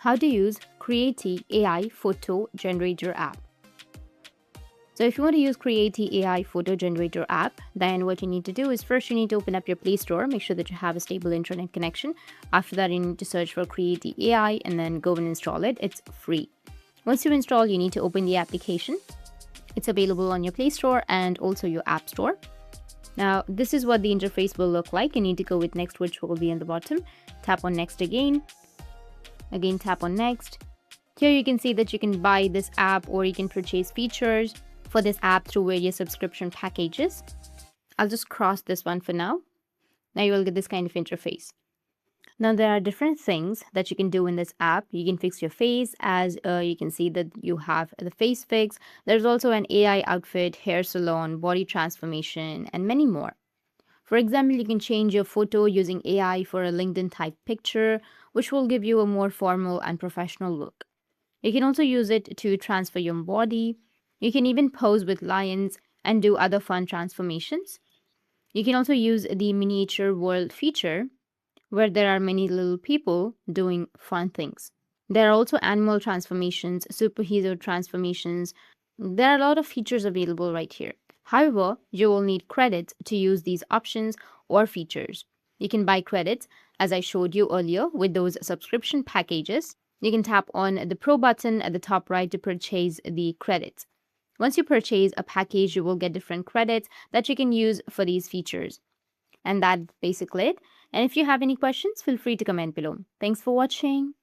how to use Creati AI photo generator app. So if you want to use Creati AI photo generator app, then what you need to do is first you need to open up your Play Store, make sure that you have a stable internet connection. After that, you need to search for Creati AI and then go and install it. It's free. Once you install, you need to open the application. It's available on your Play Store and also your App Store. Now, this is what the interface will look like. You need to go with next, which will be in the bottom. Tap on next again. Again, tap on next. Here you can see that you can buy this app or you can purchase features for this app through various subscription packages. I'll just cross this one for now. Now you will get this kind of interface. Now there are different things that you can do in this app. You can fix your face, as you can see that you have the face fix. There's also an AI outfit, hair salon, body transformation, and many more. For example, you can change your photo using AI for a LinkedIn type picture, which will give you a more formal and professional look. You can also use it to transfer your body. You can even pose with lions and do other fun transformations. You can also use the miniature world feature, where there are many little people doing fun things. There are also animal transformations, superhero transformations. There are a lot of features available right here. However, you will need credits to use these options or features. You can buy credits, as I showed you earlier, with those subscription packages. You can tap on the Pro button at the top right to purchase the credits. Once you purchase a package, you will get different credits that you can use for these features. And that's basically it. And if you have any questions, feel free to comment below. Thanks for watching.